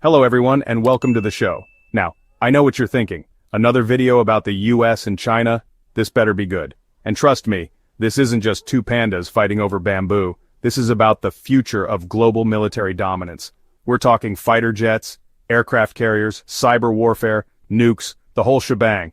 Hello everyone and welcome to the show. Now, I know what you're thinking. Another video about the US and China? This better be good. And trust me, this isn't just two pandas fighting over bamboo. This is about the future of global military dominance. We're talking fighter jets, aircraft carriers, cyber warfare, nukes, the whole shebang.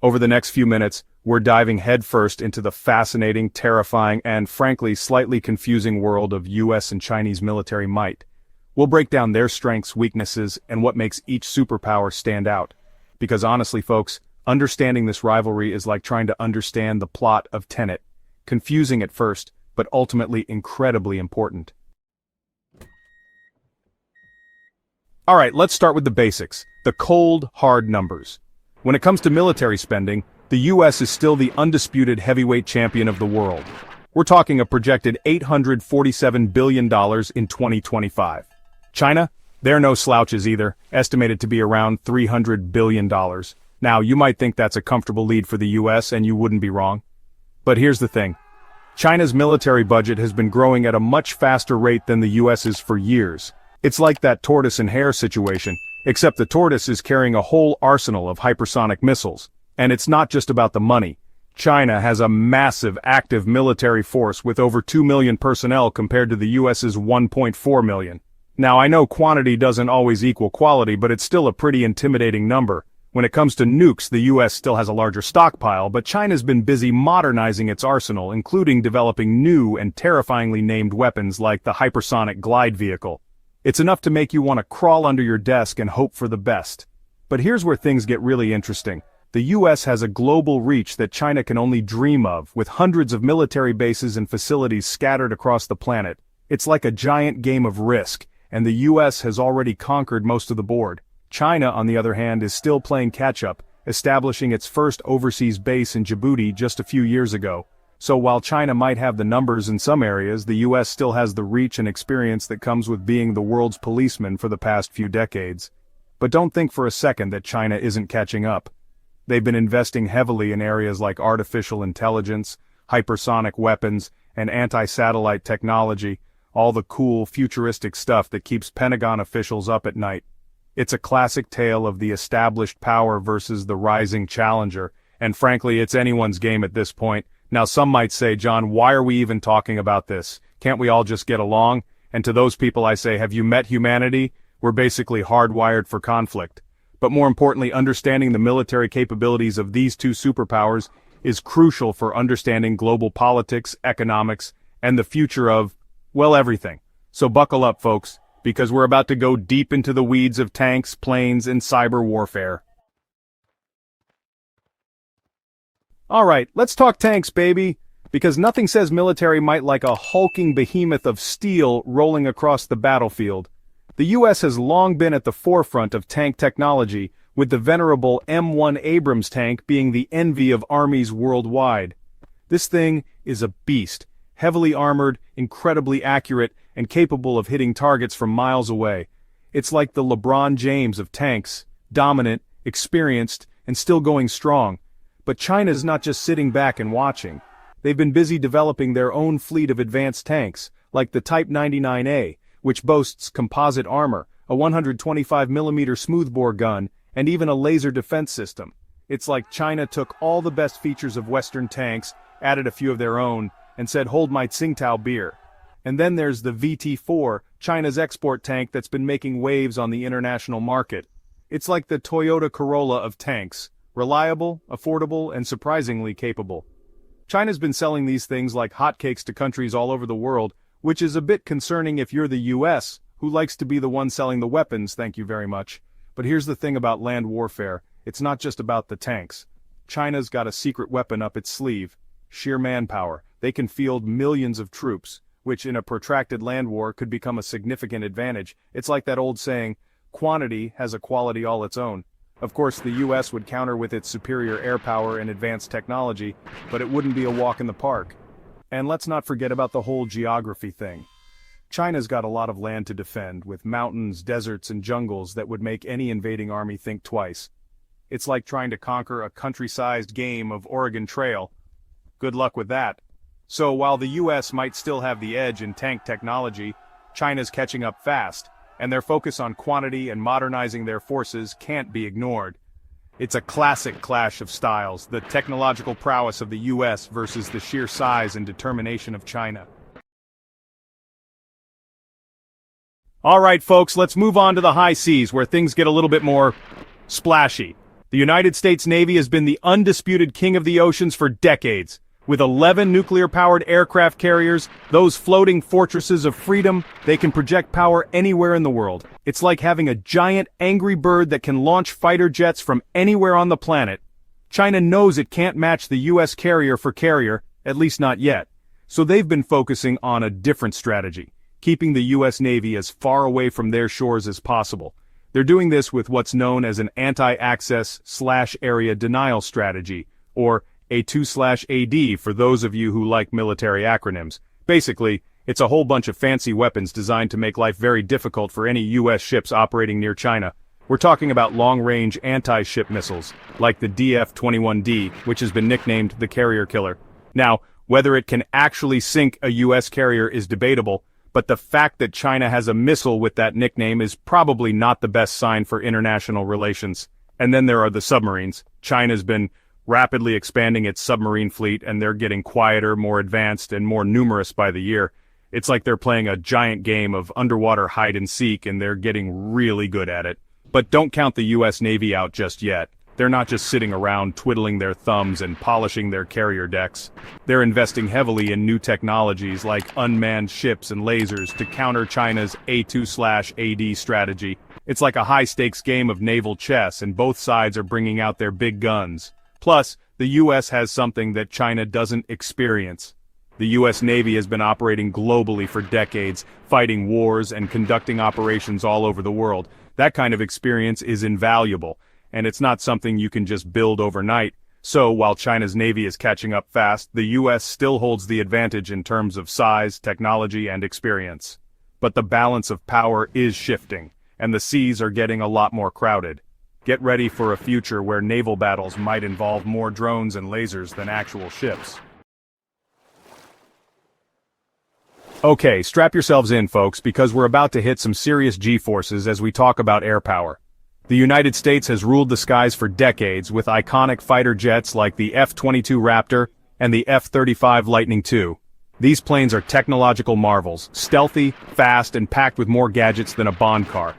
Over the next few minutes, we're diving headfirst into the fascinating, terrifying, and frankly slightly confusing world of US and Chinese military might. We'll break down their strengths, weaknesses, and what makes each superpower stand out. Because honestly folks, understanding this rivalry is like trying to understand the plot of Tenet. Confusing at first, but ultimately incredibly important. Alright, let's start with the basics. The cold, hard numbers. When it comes to military spending, the US is still the undisputed heavyweight champion of the world. We're talking a projected $847 billion in 2025. China? They're no slouches either, estimated to be around $300 billion. Now, you might think that's a comfortable lead for the US, and you wouldn't be wrong. But here's the thing. China's military budget has been growing at a much faster rate than the US's for years. It's like that tortoise and hare situation, except the tortoise is carrying a whole arsenal of hypersonic missiles. And it's not just about the money. China has a massive active military force with over 2 million personnel compared to the US's 1.4 million. Now I know quantity doesn't always equal quality, but it's still a pretty intimidating number. When it comes to nukes, the US still has a larger stockpile, but China's been busy modernizing its arsenal, including developing new and terrifyingly named weapons like the hypersonic glide vehicle. It's enough to make you want to crawl under your desk and hope for the best. But here's where things get really interesting. The US has a global reach that China can only dream of, with hundreds of military bases and facilities scattered across the planet. It's like a giant game of Risk, and the US has already conquered most of the board. China, on the other hand, is still playing catch-up, establishing its first overseas base in Djibouti just a few years ago. So while China might have the numbers in some areas, the US still has the reach and experience that comes with being the world's policeman for the past few decades. But don't think for a second that China isn't catching up. They've been investing heavily in areas like artificial intelligence, hypersonic weapons, and anti-satellite technology, all the cool, futuristic stuff that keeps Pentagon officials up at night. It's a classic tale of the established power versus the rising challenger, and frankly, it's anyone's game at this point. Now some might say, John, why are we even talking about this? Can't we all just get along? And to those people I say, have you met humanity? We're basically hardwired for conflict. But more importantly, understanding the military capabilities of these two superpowers is crucial for understanding global politics, economics, and the future of, well, everything. So buckle up, folks, because we're about to go deep into the weeds of tanks, planes, and cyber warfare. Alright, let's talk tanks, baby, because nothing says military might like a hulking behemoth of steel rolling across the battlefield. The US has long been at the forefront of tank technology, with the venerable M1 Abrams tank being the envy of armies worldwide. This thing is a beast, heavily armored, incredibly accurate, and capable of hitting targets from miles away. It's like the LeBron James of tanks, dominant, experienced, and still going strong. But China's not just sitting back and watching. They've been busy developing their own fleet of advanced tanks, like the Type 99A, which boasts composite armor, a 125mm smoothbore gun, and even a laser defense system. It's like China took all the best features of Western tanks, added a few of their own, and said, hold my Tsingtao beer. And then there's the VT-4, China's export tank that's been making waves on the international market. It's like the Toyota Corolla of tanks, reliable, affordable, and surprisingly capable. China's been selling these things like hotcakes to countries all over the world, which is a bit concerning if you're the US, who likes to be the one selling the weapons, thank you very much. But here's the thing about land warfare, it's not just about the tanks. China's got a secret weapon up its sleeve, sheer manpower. They can field millions of troops, which in a protracted land war could become a significant advantage. It's like that old saying, quantity has a quality all its own. Of course, the US would counter with its superior air power and advanced technology, but it wouldn't be a walk in the park. And let's not forget about the whole geography thing. China's got a lot of land to defend, with mountains, deserts, and jungles that would make any invading army think twice. It's like trying to conquer a country-sized game of Oregon Trail. Good luck with that. So while the US might still have the edge in tank technology, China's catching up fast. and their focus on quantity and modernizing their forces can't be ignored. It's a classic clash of styles, the technological prowess of the US versus the sheer size and determination of China. Alright folks, let's move on to the high seas where things get a little bit more splashy. The United States Navy has been the undisputed king of the oceans for decades. With 11 nuclear-powered aircraft carriers, those floating fortresses of freedom, they can project power anywhere in the world. It's like having a giant, angry bird that can launch fighter jets from anywhere on the planet. China knows it can't match the US carrier for carrier, at least not yet. So they've been focusing on a different strategy, keeping the US Navy as far away from their shores as possible. They're doing this with what's known as an anti-access/area denial strategy, or A2/AD for those of you who like military acronyms. Basically, it's a whole bunch of fancy weapons designed to make life very difficult for any US ships operating near China. We're talking about long-range anti-ship missiles, like the DF-21D, which has been nicknamed the Carrier Killer. Now, whether it can actually sink a US carrier is debatable, but the fact that China has a missile with that nickname is probably not the best sign for international relations. And then there are the submarines. China's been rapidly expanding its submarine fleet, and they're getting quieter, more advanced, and more numerous by the year. It's like they're playing a giant game of underwater hide-and-seek, and they're getting really good at it. But don't count the US Navy out just yet. They're not just sitting around twiddling their thumbs and polishing their carrier decks. They're investing heavily in new technologies like unmanned ships and lasers to counter China's A2/AD strategy. It's like a high-stakes game of naval chess, and both sides are bringing out their big guns. Plus, the US has something that China doesn't experience. The US Navy has been operating globally for decades, fighting wars and conducting operations all over the world. That kind of experience is invaluable, and it's not something you can just build overnight. So, while China's Navy is catching up fast, the US still holds the advantage in terms of size, technology, and experience. But the balance of power is shifting, and the seas are getting a lot more crowded. Get ready for a future where naval battles might involve more drones and lasers than actual ships. Okay, strap yourselves in, folks, because we're about to hit some serious G-forces as we talk about air power. The United States has ruled the skies for decades with iconic fighter jets like the F-22 Raptor and the F-35 Lightning II. These planes are technological marvels, stealthy, fast, and packed with more gadgets than a Bond car.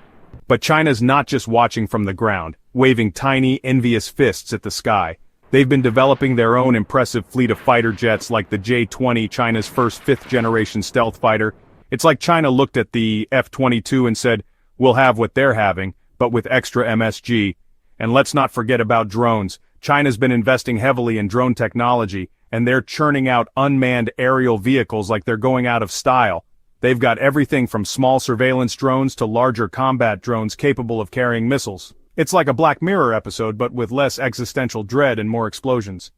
But China's not just watching from the ground, waving tiny, envious fists at the sky. They've been developing their own impressive fleet of fighter jets like the J-20, China's first fifth-generation stealth fighter. It's like China looked at the F-22 and said, we'll have what they're having, but with extra MSG. And let's not forget about drones. China's been investing heavily in drone technology, and they're churning out unmanned aerial vehicles like they're going out of style. They've got everything from small surveillance drones to larger combat drones capable of carrying missiles. It's like a Black Mirror episode, but with less existential dread and more explosions.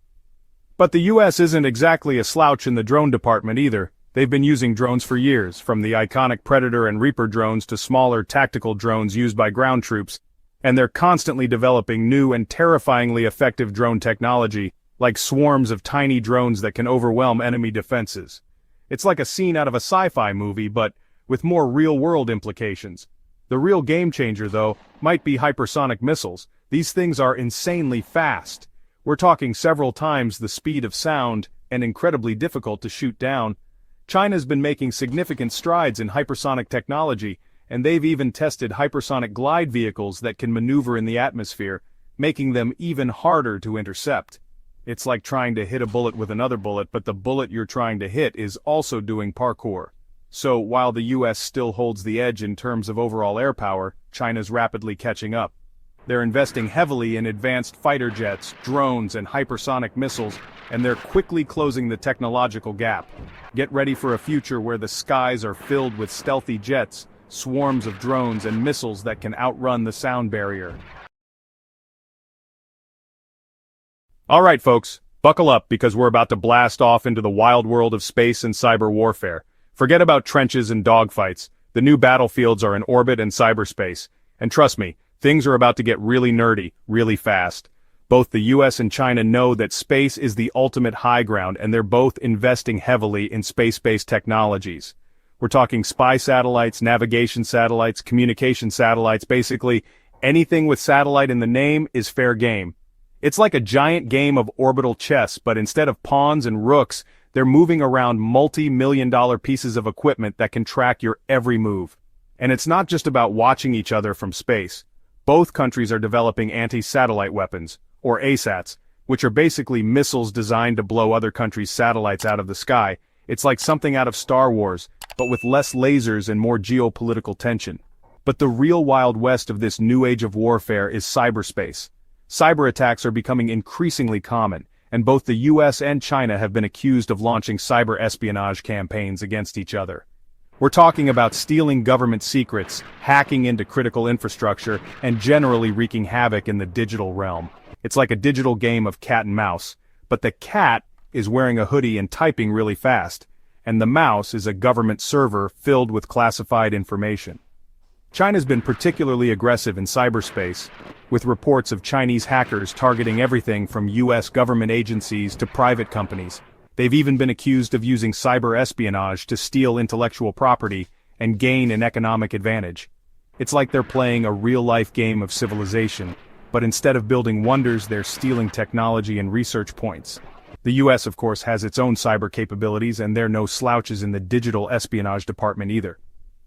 But the US isn't exactly a slouch in the drone department either. They've been using drones for years, from the iconic Predator and Reaper drones to smaller tactical drones used by ground troops, and they're constantly developing new and terrifyingly effective drone technology, like swarms of tiny drones that can overwhelm enemy defenses. It's like a scene out of a sci-fi movie, but with more real-world implications. The real game-changer, though, might be hypersonic missiles. These things are insanely fast. We're talking several times the speed of sound, and incredibly difficult to shoot down. China's been making significant strides in hypersonic technology, and they've even tested hypersonic glide vehicles that can maneuver in the atmosphere, making them even harder to intercept. It's like trying to hit a bullet with another bullet, but the bullet you're trying to hit is also doing parkour. So, while the US still holds the edge in terms of overall air power, China's rapidly catching up. They're investing heavily in advanced fighter jets, drones, and hypersonic missiles, and they're quickly closing the technological gap. Get ready for a future where the skies are filled with stealthy jets, swarms of drones, and missiles that can outrun the sound barrier. Alright folks, buckle up because we're about to blast off into the wild world of space and cyber warfare. Forget about trenches and dogfights. The new battlefields are in orbit and cyberspace. And trust me, things are about to get really nerdy, really fast. Both the US and China know that space is the ultimate high ground, and they're both investing heavily in space-based technologies. We're talking spy satellites, navigation satellites, communication satellites, basically anything with satellite in the name is fair game. It's like a giant game of orbital chess, but instead of pawns and rooks, they're moving around multi-million-dollar pieces of equipment that can track your every move. And it's not just about watching each other from space. Both countries are developing anti-satellite weapons, or ASATs, which are basically missiles designed to blow other countries' satellites out of the sky. It's like something out of Star Wars, but with less lasers and more geopolitical tension. But the real Wild West of this new age of warfare is cyberspace. Cyber attacks are becoming increasingly common, and both the US and China have been accused of launching cyber espionage campaigns against each other. We're talking about stealing government secrets, hacking into critical infrastructure, and generally wreaking havoc in the digital realm. It's like a digital game of cat and mouse, but the cat is wearing a hoodie and typing really fast, and the mouse is a government server filled with classified information. China's been particularly aggressive in cyberspace, with reports of Chinese hackers targeting everything from US government agencies to private companies. They've even been accused of using cyber espionage to steal intellectual property and gain an economic advantage. It's like they're playing a real-life game of civilization, but instead of building wonders, they're stealing technology and research points. The US, of course, has its own cyber capabilities, and they're no slouches in the digital espionage department either.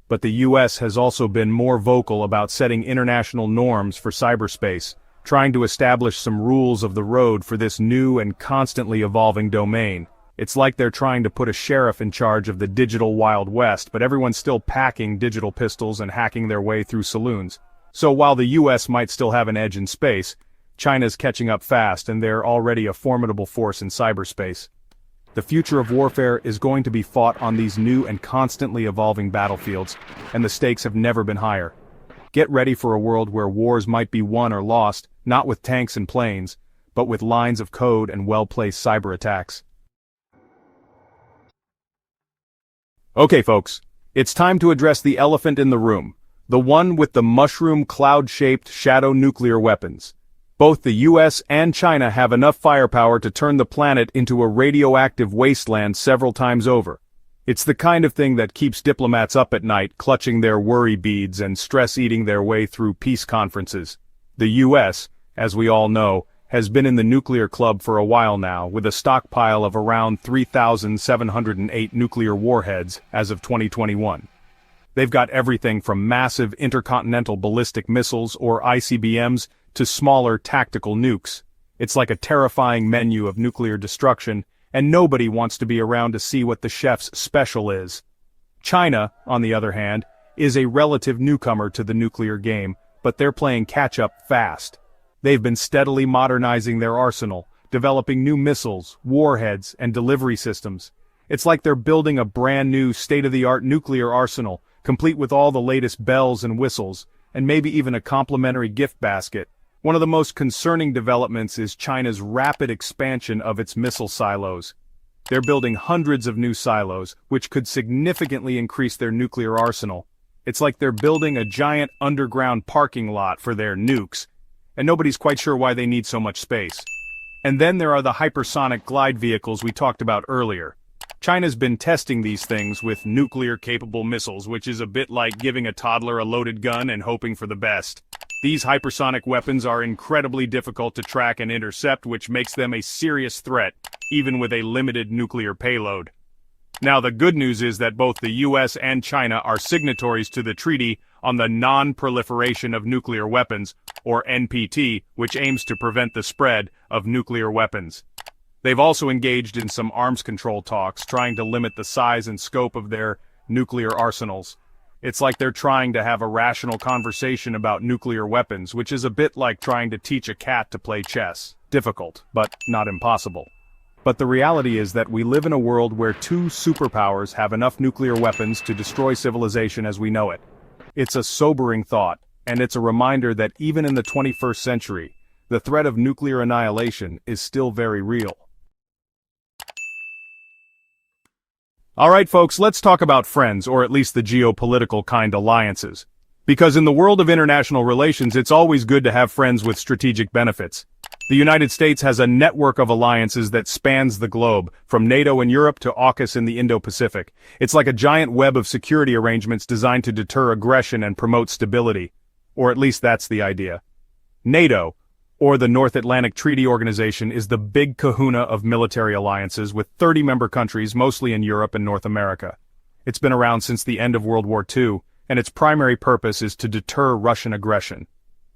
But the US has also been more vocal about setting international norms for cyberspace, trying to establish some rules of the road for this new and constantly evolving domain. It's like they're trying to put a sheriff in charge of the digital Wild West, but everyone's still packing digital pistols and hacking their way through saloons. So while the US might still have an edge in space, China's catching up fast, and they're already a formidable force in cyberspace. The future of warfare is going to be fought on these new and constantly evolving battlefields, and the stakes have never been higher. Get ready for a world where wars might be won or lost, not with tanks and planes, but with lines of code and well-placed cyber attacks. Okay folks, it's time to address the elephant in the room, the one with the mushroom cloud-shaped shadow nuclear weapons. Both the US and China have enough firepower to turn the planet into a radioactive wasteland several times over. It's the kind of thing that keeps diplomats up at night, clutching their worry beads and stress-eating their way through peace conferences. The US, as we all know, has been in the nuclear club for a while now, with a stockpile of around 3,708 nuclear warheads as of 2021. They've got everything from massive intercontinental ballistic missiles, or ICBMs, to smaller tactical nukes. It's like a terrifying menu of nuclear destruction, and nobody wants to be around to see what the chef's special is. China, on the other hand, is a relative newcomer to the nuclear game, but they're playing catch-up fast. They've been steadily modernizing their arsenal, developing new missiles, warheads, and delivery systems. It's like they're building a brand new state-of-the-art nuclear arsenal, complete with all the latest bells and whistles, and maybe even a complimentary gift basket. One of the most concerning developments is China's rapid expansion of its missile silos. They're building hundreds of new silos, which could significantly increase their nuclear arsenal. It's like they're building a giant underground parking lot for their nukes, and nobody's quite sure why they need so much space. And then there are the hypersonic glide vehicles we talked about earlier. China's been testing these things with nuclear-capable missiles, which is a bit like giving a toddler a loaded gun and hoping for the best. These hypersonic weapons are incredibly difficult to track and intercept, which makes them a serious threat, even with a limited nuclear payload. Now, the good news is that both the US and China are signatories to the Treaty on the Non-Proliferation of Nuclear Weapons, or NPT, which aims to prevent the spread of nuclear weapons. They've also engaged in some arms control talks, trying to limit the size and scope of their nuclear arsenals. It's like they're trying to have a rational conversation about nuclear weapons, which is a bit like trying to teach a cat to play chess. Difficult, but not impossible. But the reality is that we live in a world where two superpowers have enough nuclear weapons to destroy civilization as we know it. It's a sobering thought, and it's a reminder that even in the 21st century, the threat of nuclear annihilation is still very real. Alright folks, let's talk about friends, or at least the geopolitical kind alliances. Because in the world of international relations, it's always good to have friends with strategic benefits. The United States has a network of alliances that spans the globe, from NATO in Europe to AUKUS in the Indo-Pacific. It's like a giant web of security arrangements designed to deter aggression and promote stability. Or at least that's the idea. NATO, or the North Atlantic Treaty Organization, is the big kahuna of military alliances with 30 member countries, mostly in Europe and North America. It's been around since the end of World War II, and its primary purpose is to deter Russian aggression.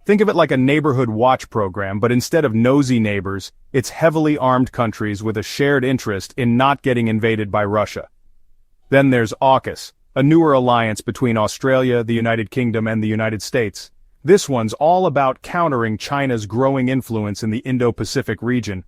Think of it like a neighborhood watch program, but instead of nosy neighbors, it's heavily armed countries with a shared interest in not getting invaded by Russia. Then there's AUKUS, a newer alliance between Australia, the United Kingdom, and the United States. This one's all about countering China's growing influence in the Indo-Pacific region.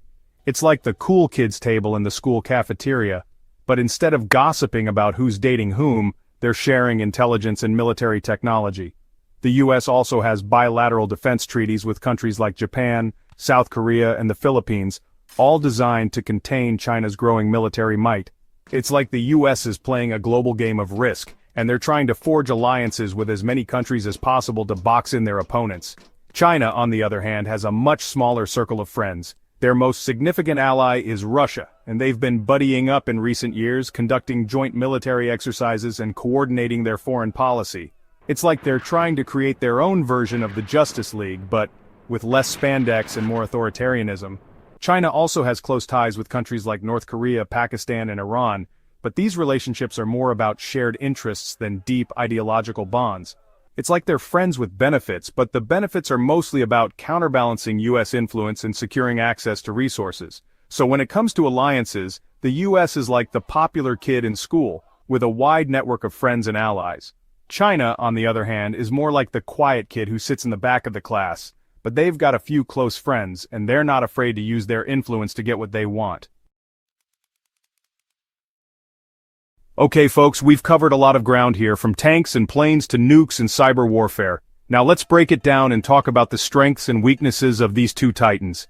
It's like the cool kids table in the school cafeteria, but instead of gossiping about who's dating whom, they're sharing intelligence and military technology. The U.S. also has bilateral defense treaties with countries like Japan, South Korea, and the Philippines, all designed to contain China's growing military might. It's like the U.S. is playing a global game of Risk, and they're trying to forge alliances with as many countries as possible to box in their opponents. China, on the other hand, has a much smaller circle of friends. Their most significant ally is Russia, and they've been buddying up in recent years, conducting joint military exercises and coordinating their foreign policy. It's like they're trying to create their own version of the Justice League, but with less spandex and more authoritarianism. China also has close ties with countries like North Korea, Pakistan, and Iran, but these relationships are more about shared interests than deep ideological bonds. It's like they're friends with benefits, but the benefits are mostly about counterbalancing U.S. influence and securing access to resources. So when it comes to alliances, the U.S. is like the popular kid in school, with a wide network of friends and allies. China, on the other hand, is more like the quiet kid who sits in the back of the class, but they've got a few close friends, and they're not afraid to use their influence to get what they want. Okay folks, we've covered a lot of ground here, from tanks and planes to nukes and cyber warfare. Now let's break it down and talk about the strengths and weaknesses of these two titans.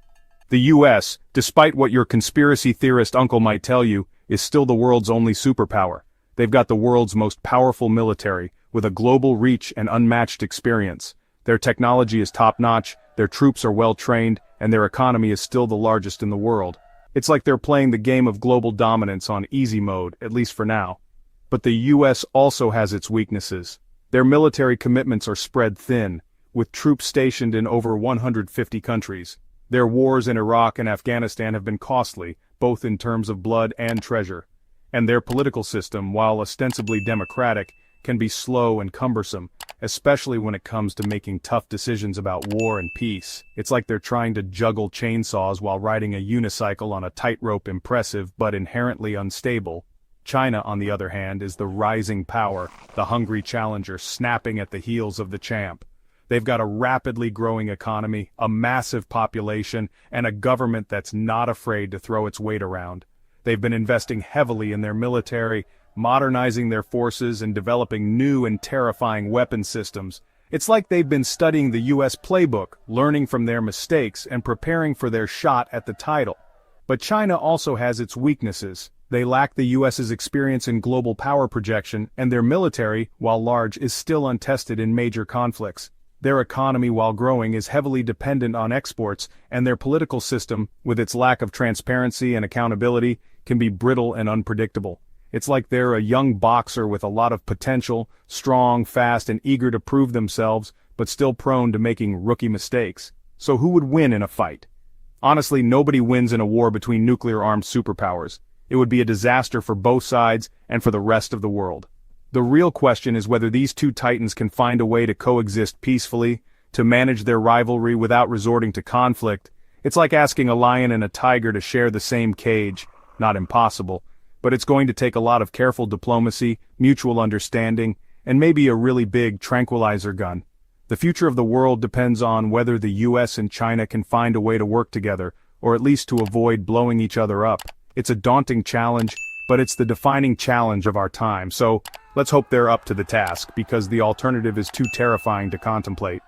The US, despite what your conspiracy theorist uncle might tell you, is still the world's only superpower. They've got the world's most powerful military, with a global reach and unmatched experience. Their technology is top-notch, their troops are well-trained, and their economy is still the largest in the world. It's like they're playing the game of global dominance on easy mode, at least for now. But the US also has its weaknesses. Their military commitments are spread thin, with troops stationed in over 150 countries. Their wars in Iraq and Afghanistan have been costly, both in terms of blood and treasure. And their political system, while ostensibly democratic, can be slow and cumbersome, especially when it comes to making tough decisions about war and peace. It's like they're trying to juggle chainsaws while riding a unicycle on a tightrope. Impressive but inherently unstable. China, on the other hand, is the rising power, the hungry challenger snapping at the heels of the champ. They've got a rapidly growing economy, a massive population, and a government that's not afraid to throw its weight around. They've been investing heavily in their military, modernizing their forces and developing new and terrifying weapon systems. It's like they've been studying the US playbook, learning from their mistakes and preparing for their shot at the title. But China also has its weaknesses. They lack the US's experience in global power projection, and their military, while large, is still untested in major conflicts. Their economy, while growing, is heavily dependent on exports, and their political system, with its lack of transparency and accountability, can be brittle and unpredictable. It's like they're a young boxer with a lot of potential, strong, fast, and eager to prove themselves, but still prone to making rookie mistakes. So who would win in a fight? Honestly, nobody wins in a war between nuclear-armed superpowers. It would be a disaster for both sides and for the rest of the world. The real question is whether these two titans can find a way to coexist peacefully, to manage their rivalry without resorting to conflict. It's like asking a lion and a tiger to share the same cage. Not impossible, but it's going to take a lot of careful diplomacy, mutual understanding, and maybe a really big tranquilizer gun. The future of the world depends on whether the US and China can find a way to work together, or at least to avoid blowing each other up. It's a daunting challenge, but it's the defining challenge of our time, so let's hope they're up to the task, because the alternative is too terrifying to contemplate.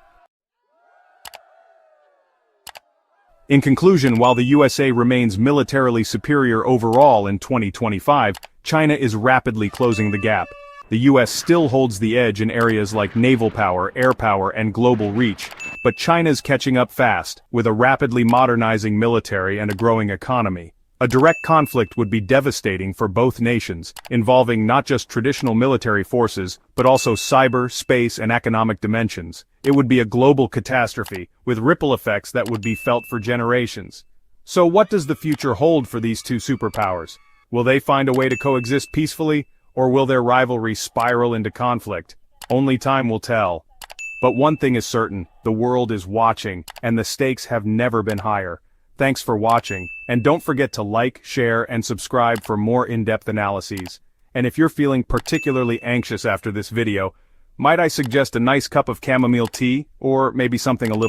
In conclusion, while the USA remains militarily superior overall in 2025, China is rapidly closing the gap. The US still holds the edge in areas like naval power, air power, and global reach, But China's catching up fast, with a rapidly modernizing military and a growing economy. A direct conflict would be devastating for both nations, involving not just traditional military forces, but also cyber, space, and economic dimensions. It would be a global catastrophe, with ripple effects that would be felt for generations. So what does the future hold for these two superpowers? Will they find a way to coexist peacefully, or will their rivalry spiral into conflict? Only time will tell. But one thing is certain, the world is watching, and the stakes have never been higher. Thanks for watching, and don't forget to like, share, and subscribe for more in-depth analyses. And if you're feeling particularly anxious after this video, might I suggest a nice cup of chamomile tea, or maybe something a little